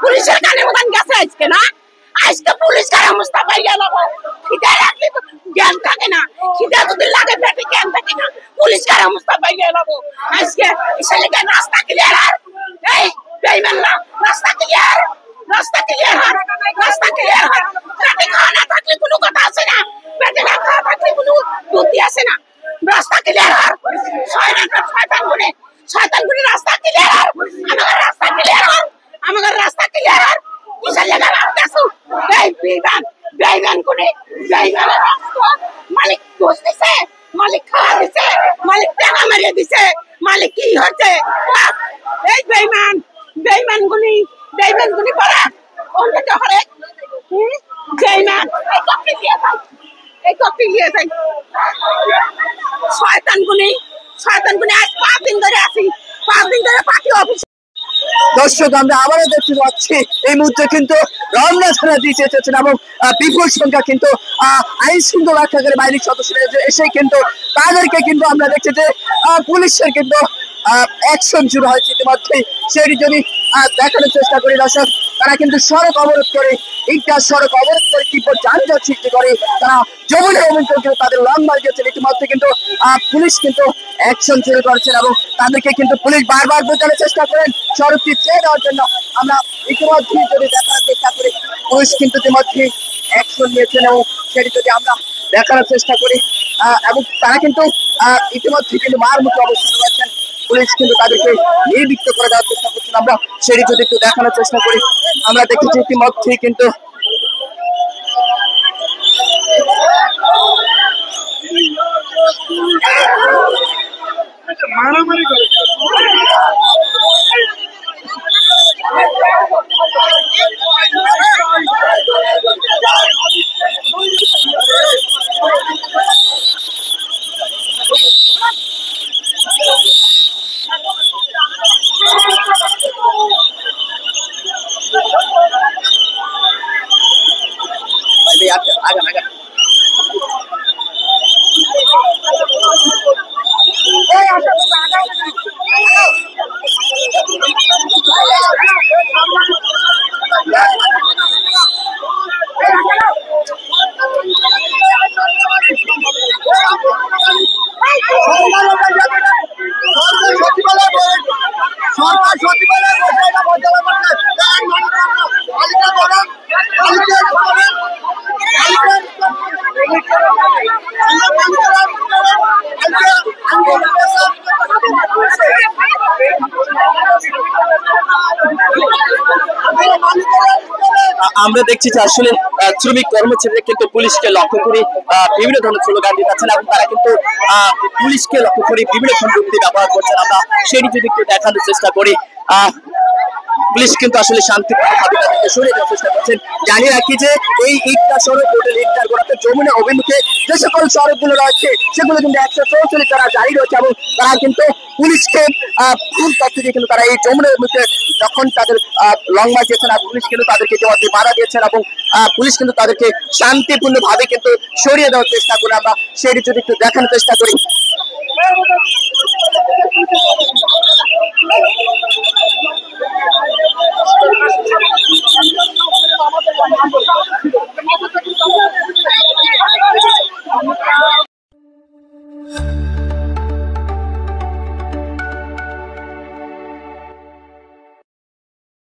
পুলিশের কানে মতন গেছে আজকে না আজকে পুলিশ কারা মুস্তাফা গেল খিদা রাখলে জ্ঞান থাকে না খিদা যদি লাগে পেটে জ্ঞান থাকে না পুলিশ কারা মুস্তাফা গেল আজকে ইসলে কেন রাস্তা ক্লিয়ার আর এই বেঈমান না রাস্তা ক্লিয়ার আর রাস্তা ক্লিয়ার আর পেটে খানা থাকলে কোনো কথা আছে না পেটে না খাওয়া থাকলে কোনো বুদ্ধি আছে না রাস্তা ক্লিয়ার আর শয়তান গুনে রাস্তা ক্লিয়ার আর আমাদের রাস্তা ক্লিয়ার আর আমাদের রাস্তা ক্লিয়ার আর কিসের লাগা রাস্তা এই বেঈমান কোনে বেঈমানের রাস্তা মালিক দোষ দিছে মালিক খাওয়া দিছে মালিক টাকা মারিয়ে দিছে মালিক কি হচ্ছে এই বেঈমান গুনি পড়া অন্তত হরে বেঈমান এই কপি দিয়ে যাই শয়তান গুনি আজ 5 দিন ধরে আছি 5 দিন ধরে পার্টি অফিস। দর্শক আমরা আবারও দেখতে পাচ্ছি এই মুহূর্তে কিন্তু রমনা থানা দিতে এসেছেন এবং বিপুল সংখ্যা কিন্তু আইন শৃঙ্খলা রক্ষাকারী বাহিনীর সদস্যরা এসে কিন্তু তাদেরকে কিন্তু আমরা দেখছি যে পুলিশের কিন্তু অ্যাকশন শুরু হয়েছে ইতিমধ্যে সেটি যদি দেখানোর চেষ্টা করি দর্শক তারা কিন্তু সড়ক অবরোধ করে সড়ক অবরোধ করে তীব্র যানজট সৃষ্টি করে তারা যমুনা অভিযোগ তাদের লং মার্চ দিয়েছেন ইতিমধ্যে কিন্তু পুলিশ কিন্তু অ্যাকশন শুরু করেছেন এবং তাদেরকে কিন্তু পুলিশ বারবার বোঝানোর চেষ্টা করেন সড়কটি ছেড়ে দেওয়ার জন্য আমরা ইতিমধ্যে যদি দেখানোর চেষ্টা করি পুলিশ কিন্তু ইতিমধ্যে অ্যাকশন নিয়েছেন এবং সেটি যদি আমরা দেখানোর চেষ্টা করি এবং তারা কিন্তু ইতিমধ্যে কিন্তু মার মুখে অবস্থান রয়েছেন পুলিশ কিন্তু তাদেরকে নির্বৃত্ত করে দেওয়ার চেষ্টা করছেন আমরা সেটি যদি একটু দেখানোর চেষ্টা করি আমরা দেখেছি ইতিমধ্যেই কিন্তু মারামারি করে আমরা দেখছি যে আসলে শ্রমিক কর্মচারীরা কিন্তু পুলিশকে লক্ষ্য করে বিভিন্ন ধরনের স্লোগান দিচ্ছেন এবং তারা কিন্তু পুলিশকে লক্ষ্য করে বিভিন্ন ধরনের ব্যবহার করছেন আমরা সেটি যদি একটু দেখানোর চেষ্টা করি পুলিশ কিন্তু আসলে শান্তিপূর্ণভাবে তাদেরকে সরিয়ে দেওয়ার চেষ্টা করছেন জানিয়ে রাখি যে এই ইটকা সড়ক হোটেল ইটকার গোড়াতে যমুনা অভিমুখে যে সকল সড়কগুলো রয়েছে সেগুলো কিন্তু 144 তারা জারি রয়েছে এবং তারা কিন্তু পুলিশকে ভুল তথ্য দিয়ে কিন্তু তারা এই যমুনা অভিমুখে যখন তাদের লং মার্চ দিয়েছেন আর পুলিশ কিন্তু তাদেরকে ইতিমধ্যে বাধা দিয়েছেন এবং পুলিশ কিন্তু তাদেরকে শান্তিপূর্ণভাবে কিন্তু সরিয়ে দেওয়ার চেষ্টা করে আমরা সেটি যদি একটু দেখানোর চেষ্টা করি